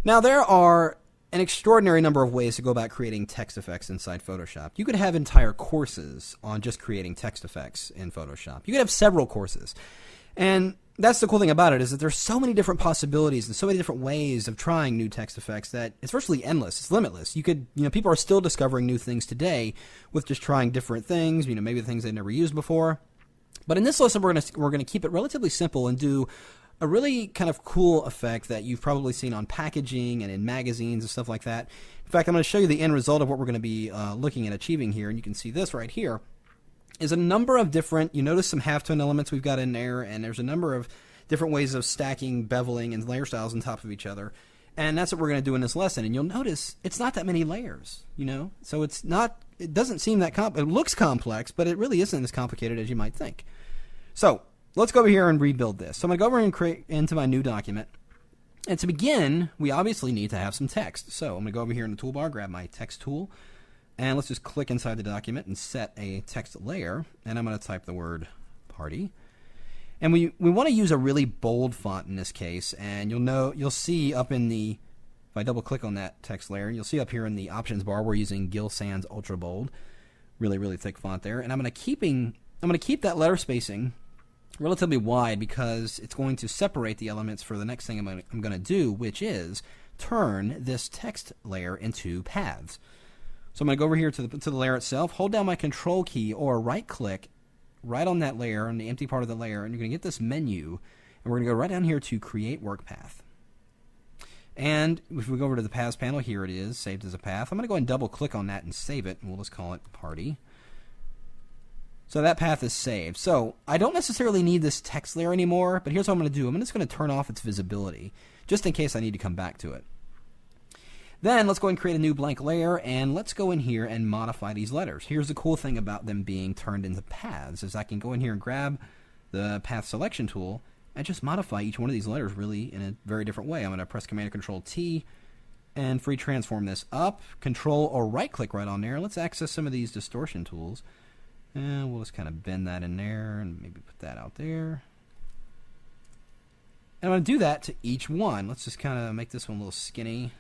Now, there are an extraordinary number of ways to go about creating text effects inside Photoshop. You could have entire courses on just creating text effects in Photoshop. You could have several courses. And that's the cool thing about it, is that there's so many different possibilities and so many different ways of trying new text effects that it's virtually endless. It's limitless. You could, people are still discovering new things today with just trying different things, maybe the things they've never used before. But in this lesson, we're going to keep it relatively simple and do a really kind of cool effect that you've probably seen on packaging and in magazines and stuff like that. In fact, I'm going to show you the end result of what we're going to be looking at achieving here, and you can see this right here is a number of different, you notice some halftone elements we've got in there, and there's a number of different ways of stacking, beveling, and layer styles on top of each other. And that's what we're going to do in this lesson. And you'll notice it's not that many layers, So it doesn't seem that it looks complex, but it really isn't as complicated as you might think. So let's go over here and rebuild this. So I'm going to go over and create into my new document. And to begin, we obviously need to have some text. So I'm going to go over here in the toolbar, grab my text tool, and let's just click inside the document and set a text layer. And I'm going to type the word party. And we want to use a really bold font in this case. And you'll see up in the, if I double click on that text layer, you'll see up here in the options bar we're using Gill Sans Ultra Bold, really, really thick font there. And I'm going to keep that letter spacing relatively wide because it's going to separate the elements for the next thing I'm going to do, which is turn this text layer into paths. So I'm going to go over here to the layer itself, hold down my Control key or right click right on that layer, on the empty part of the layer, and you're going to get this menu, and we're going to go right down here to Create Work Path. And if we go over to the Paths panel, here it is, saved as a path. I'm going to go ahead and double click on that and save it, and we'll just call it Party. So that path is saved. So I don't necessarily need this text layer anymore, but here's what I'm going to do. I'm just going to turn off its visibility, just in case I need to come back to it. Then let's go ahead and create a new blank layer, and let's go in here and modify these letters. Here's the cool thing about them being turned into paths, is I can go in here and grab the path selection tool and just modify each one of these letters really in a very different way. I'm going to press Command or Control T and free transform this up, Control or right click right on there. Let's access some of these distortion tools. And we'll just kind of bend that in there and maybe put that out there. And I'm going to do that to each one. Let's just kind of make this one a little skinny.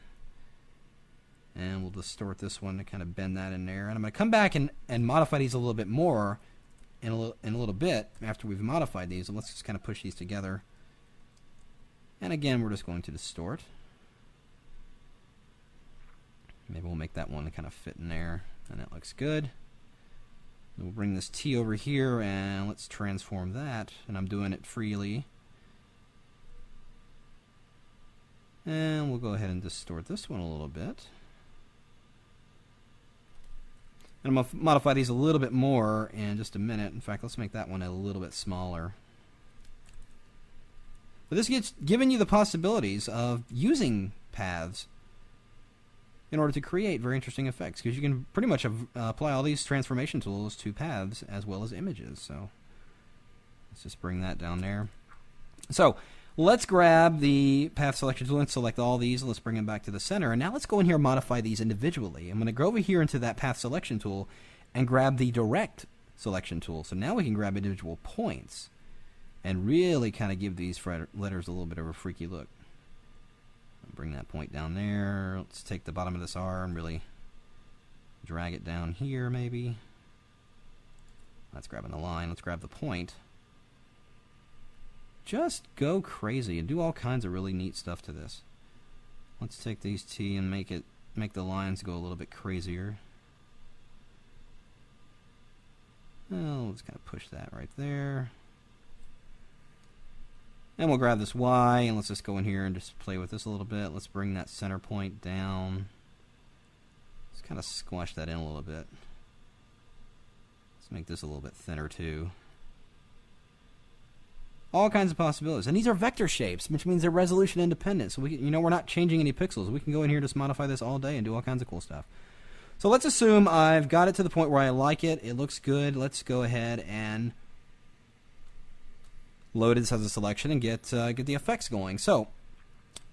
And we'll distort this one to kind of bend that in there. And I'm going to come back and modify these a little bit more in a little bit after we've modified these. And let's just kind of push these together. And again, we're just going to distort. Maybe we'll make that one kind of fit in there. And that looks good. We'll bring this T over here and let's transform that. And I'm doing it freely. And we'll go ahead and distort this one a little bit. And I'm going to modify these a little bit more in just a minute. In fact, let's make that one a little bit smaller. But this gets given you the possibilities of using paths in order to create very interesting effects, because you can pretty much apply all these transformation tools to paths as well as images. So let's just bring that down there. So let's grab the path selection tool and select all these. Let's bring them back to the center. And now let's go in here and modify these individually. I'm going to go over here into that path selection tool and grab the direct selection tool. So now we can grab individual points and really kind of give these letters a little bit of a freaky look. Bring that point down there. Let's take the bottom of this R and really drag it down here maybe. That's grabbing the line. Let's grab the point. Just go crazy and do all kinds of really neat stuff to this. Let's take these T and make the lines go a little bit crazier. Well, let's kind of push that right there. And we'll grab this Y and let's just go in here and just play with this a little bit. Let's bring that center point down. Let's kind of squash that in a little bit. Let's make this a little bit thinner too. All kinds of possibilities. And these are vector shapes, which means they're resolution independent. So we're not changing any pixels. We can go in here and just modify this all day and do all kinds of cool stuff. So let's assume I've got it to the point where I like it. It looks good. Let's go ahead and load this as a selection and get the effects going. So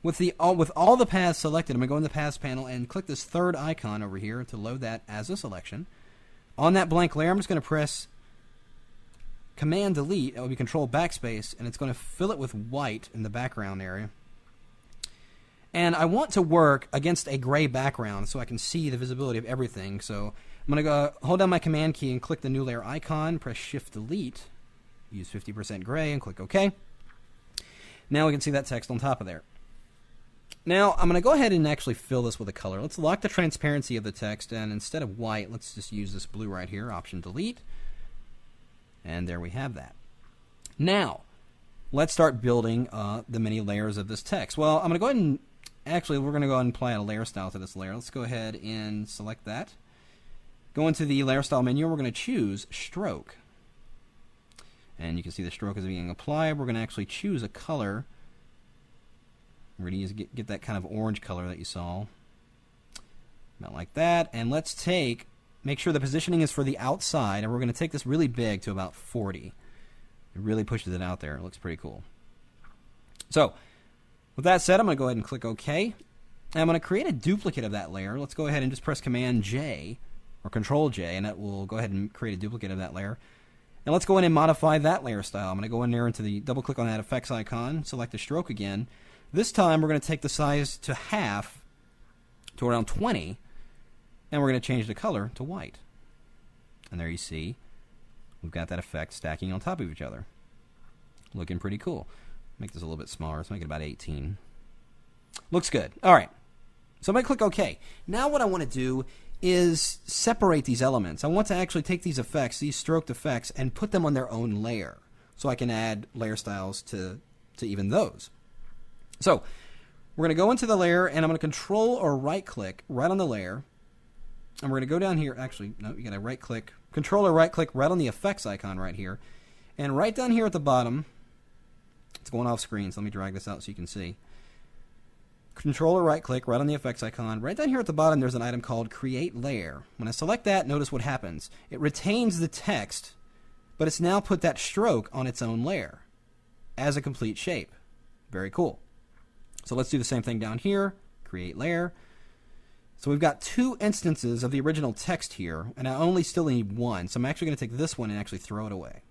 with all the paths selected, I'm going to go in the Paths panel and click this third icon over here to load that as a selection. On that blank layer, I'm just going to press Command Delete. It will be Control Backspace, and it's going to fill it with white in the background area. And I want to work against a gray background so I can see the visibility of everything. So I'm going to go hold down my Command key and click the New Layer icon, press Shift-Delete, use 50% gray, and click OK. Now we can see that text on top of there. Now I'm going to go ahead and actually fill this with a color. Let's lock the transparency of the text, and instead of white, let's just use this blue right here, Option-Delete. And there we have that. Now, let's start building the many layers of this text. Well, I'm going to go ahead and actually, we're going to go ahead and apply a layer style to this layer. Let's go ahead and select that. Go into the layer style menu, and we're going to choose stroke. And you can see the stroke is being applied. We're going to actually choose a color. We're going to get that kind of orange color that you saw. About like that. And let's make sure the positioning is for the outside, and we're going to take this really big to about 40. It really pushes it out there. It looks pretty cool. So, with that said, I'm going to go ahead and click OK. And I'm going to create a duplicate of that layer. Let's go ahead and just press Command J or Control J, and that will go ahead and create a duplicate of that layer. And let's go in and modify that layer style. I'm going to go in there into the double click on that effects icon, select the stroke again. This time we're going to take the size to half, to around 20, and we're going to change the color to white. And there you see we've got that effect stacking on top of each other. Looking pretty cool. Make this a little bit smaller. Let's make it about 18. Looks good. All right. So I'm going to click OK. Now what I want to do is separate these elements. I want to actually take these effects, these stroked effects, and put them on their own layer. So I can add layer styles to even those. So we're going to go into the layer, and I'm going to Control or right-click right on the layer. And we're going to go down here. Actually, no, you got to right-click. Control or right-click right on the effects icon right here. And right down here at the bottom, it's going off screen, so let me drag this out so you can see. Control or right-click right on the effects icon. Right down here at the bottom, there's an item called Create Layer. When I select that, notice what happens. It retains the text, but it's now put that stroke on its own layer as a complete shape. Very cool. So let's do the same thing down here. Create Layer. So we've got two instances of the original text here, and I only still need one. So I'm actually going to take this one and actually throw it away.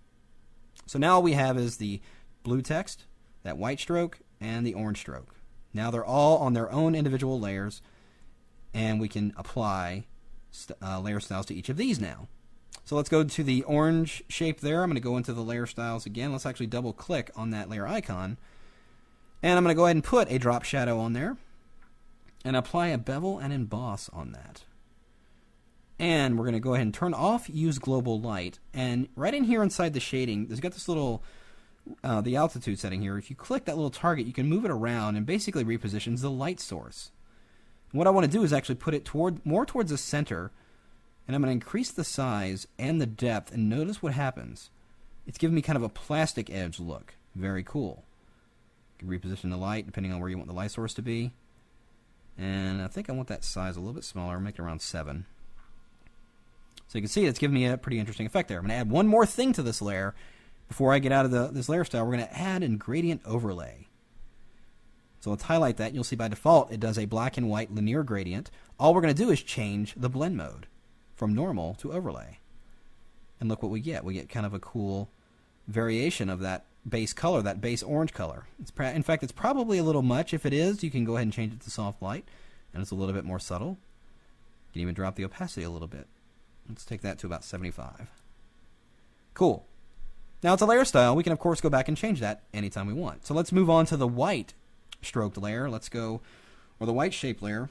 So now all we have is the blue text, that white stroke, and the orange stroke. Now they're all on their own individual layers, and we can apply layer styles to each of these now. So let's go to the orange shape there. I'm going to go into the layer styles again. Let's actually double click on that layer icon, and I'm going to go ahead and put a drop shadow on there and apply a bevel and emboss on that. And we're going to go ahead and turn off Use Global Light, and right in here inside the shading, there's got this little the altitude setting here. If you click that little target, you can move it around and basically repositions the light source. And what I want to do is actually put it more towards the center, and I'm going to increase the size and the depth, and notice what happens. It's giving me kind of a plastic edge look. Very cool. You can reposition the light depending on where you want the light source to be. And I think I want that size a little bit smaller, make it around 7. So you can see it's giving me a pretty interesting effect there. I'm going to add one more thing to this layer. Before I get out of this layer style, we're going to add a gradient overlay. So let's highlight that. You'll see by default it does a black and white linear gradient. All we're going to do is change the blend mode from normal to overlay. And look what we get. We get kind of a cool variation of that base color, that base orange color. In fact, it's probably a little much. If it is, you can go ahead and change it to soft light, and it's a little bit more subtle. You can even drop the opacity a little bit. Let's take that to about 75. Cool. Now it's a layer style. We can, of course, go back and change that anytime we want. So let's move on to the white stroked layer. Let's go, or the white shape layer.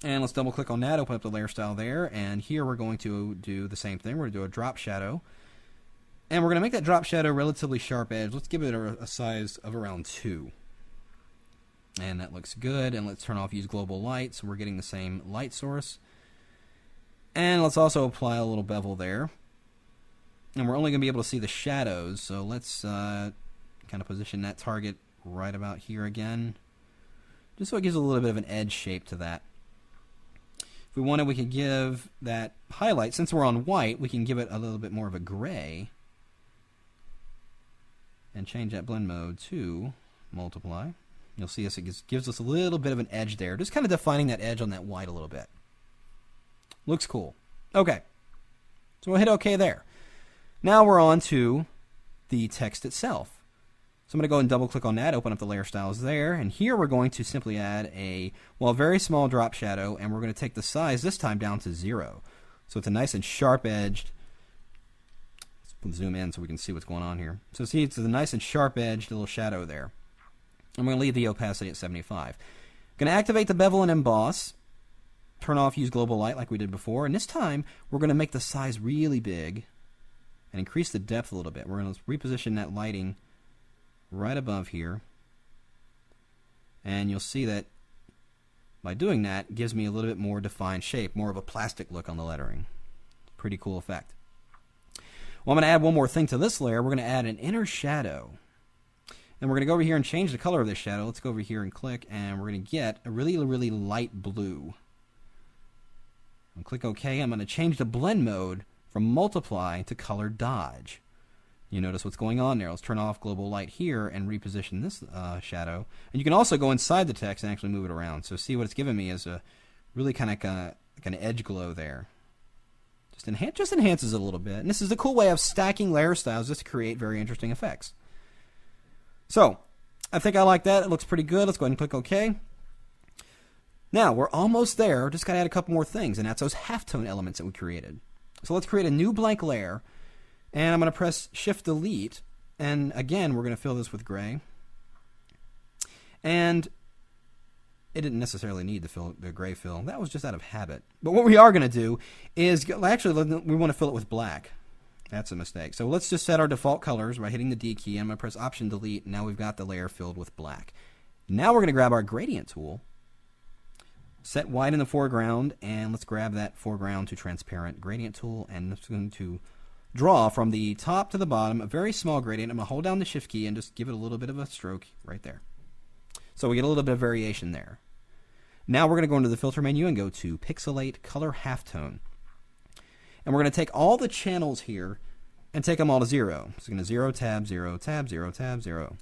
And let's double click on that, open up the layer style there. And here we're going to do the same thing. We're going to do a drop shadow. And we're going to make that drop shadow relatively sharp edge. Let's give it a size of around 2. And that looks good. And let's turn off Use Global Light so we're getting the same light source. And let's also apply a little bevel there. And we're only going to be able to see the shadows, so let's kind of position that target right about here again, just so it gives a little bit of an edge shape to that. If we wanted, we could give that highlight, since we're on white, we can give it a little bit more of a gray, and change that blend mode to multiply. You'll see it gives us a little bit of an edge there, just kind of defining that edge on that white a little bit. Looks cool. Okay, so we'll hit OK there. Now we're on to the text itself. So I'm going to go and double click on that, open up the layer styles there, and here we're going to simply add a, very small drop shadow, and we're going to take the size this time down to 0. So it's a nice and sharp edged. Let's zoom in so we can see what's going on here. So see, it's a nice and sharp edged little shadow there. I'm going to leave the opacity at 75. Going to activate the bevel and emboss. Turn off use global light like we did before, and this time we're going to make the size really big and increase the depth a little bit. We're going to reposition that lighting right above here, and you'll see that by doing that, it gives me a little bit more defined shape, more of a plastic look on the lettering. Pretty cool effect. Well, I'm going to add one more thing to this layer. We're going to add an inner shadow. And we're going to go over here and change the color of this shadow. Let's go over here and click, and we're going to get a really, really light blue. And click OK. I'm going to change the blend mode from multiply to color dodge. You notice what's going on there. Let's turn off global light here and reposition this shadow. And you can also go inside the text and actually move it around. So see what it's giving me is a really kind of an edge glow there. Just enhances it a little bit. And this is a cool way of stacking layer styles just to create very interesting effects. So I think I like that. It looks pretty good. Let's go ahead and click OK. Now we're almost there. Just got to add a couple more things, and that's those halftone elements that we created. So let's create a new blank layer. And I'm going to press Shift-Delete, and again, we're going to fill this with gray. And it didn't necessarily need the gray fill. That was just out of habit. But what we are going to do is, actually, we want to fill it with black. That's a mistake. So let's just set our default colors by hitting the D key. I'm going to press Option-Delete, and now we've got the layer filled with black. Now we're going to grab our gradient tool, set white in the foreground, and let's grab that foreground to transparent gradient tool, and it's going to draw from the top to the bottom a very small gradient. I'm going to hold down the Shift key and just give it a little bit of a stroke right there. So we get a little bit of variation there. Now we're going to go into the filter menu and go to Pixelate Color Halftone. And we're going to take all the channels here and take them all to 0. So we're going to 0, tab, 0, tab, 0, tab, 0.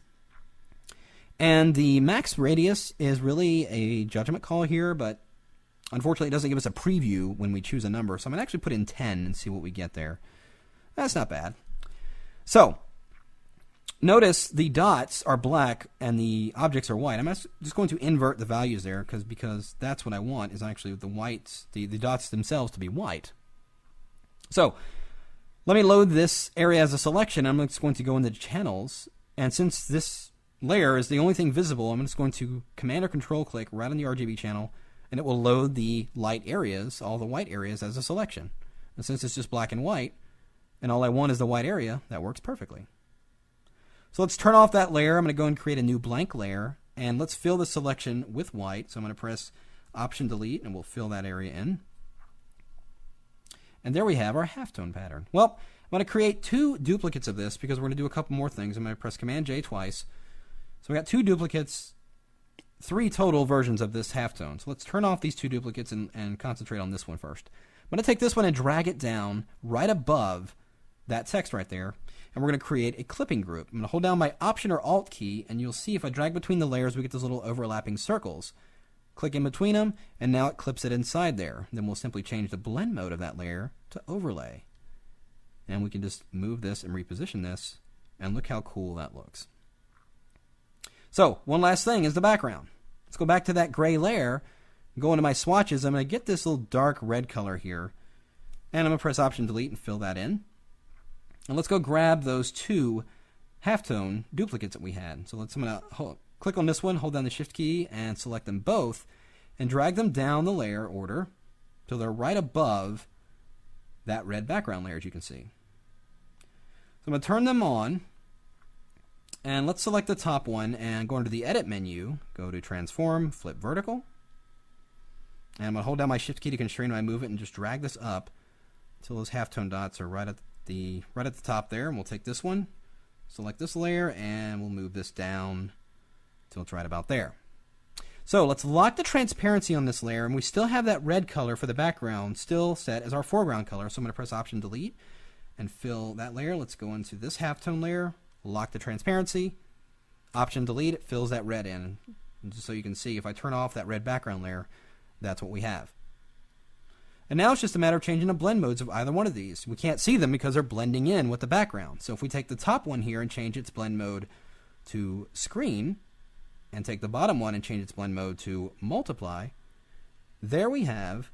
And the max radius is really a judgment call here, but unfortunately it doesn't give us a preview when we choose a number. So I'm going to actually put in 10 and see what we get there. That's not bad. So notice the dots are black and the objects are white. I'm just going to invert the values there because that's what I want, is actually the whites, the dots themselves to be white. So let me load this area as a selection. I'm just going to go into channels, and since this layer is the only thing visible, I'm just going to Command or Control click right on the RGB channel, and it will load the light areas, all the white areas, as a selection. And since it's just black and white, and all I want is the white area, that works perfectly. So let's turn off that layer. I'm going to go and create a new blank layer, and let's fill the selection with white. So I'm going to press Option-Delete, and we'll fill that area in. And there we have our halftone pattern. Well, I'm going to create 2 duplicates of this because we're going to do a couple more things. I'm going to press Command-J twice. So we got 2 duplicates, 3 total versions of this halftone. So let's turn off these 2 duplicates and concentrate on this one first. I'm going to take this one and drag it down right above that text right there, and we're going to create a clipping group. I'm going to hold down my Option or Alt key, and you'll see if I drag between the layers, we get those little overlapping circles. Click in between them, and now it clips it inside there. Then we'll simply change the blend mode of that layer to overlay. And we can just move this and reposition this, and look how cool that looks. So, one last thing is the background. Let's go back to that gray layer, go into my swatches. I'm going to get this little dark red color here, and I'm going to press Option-Delete and fill that in. And let's go grab those 2 halftone duplicates that we had. So I'm going to click on this one, hold down the Shift key, and select them both, and drag them down the layer order till they're right above that red background layer, as you can see. So I'm going to turn them on, and let's select the top one and go into the Edit menu, go to Transform, Flip Vertical, and I'm going to hold down my Shift key to constrain my movement and just drag this up until those halftone dots are right at the top there. And we'll take this one, select this layer, and we'll move this down until it's right about there. So let's lock the transparency on this layer, and we still have that red color for the background still set as our foreground color. So I'm going to press Option-Delete and fill that layer. Let's go into this halftone layer, lock the transparency, Option-Delete, it fills that red in. And just so you can see, if I turn off that red background layer, that's what we have. And now it's just a matter of changing the blend modes of either one of these. We can't see them because they're blending in with the background. So if we take the top one here and change its blend mode to screen and take the bottom one and change its blend mode to multiply, there we have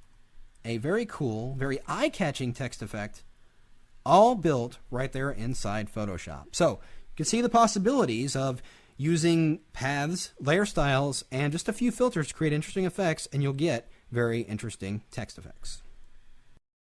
a very cool, very eye-catching text effect, all built right there inside Photoshop. So you can see the possibilities of using paths, layer styles, and just a few filters to create interesting effects, and you'll get very interesting text effects.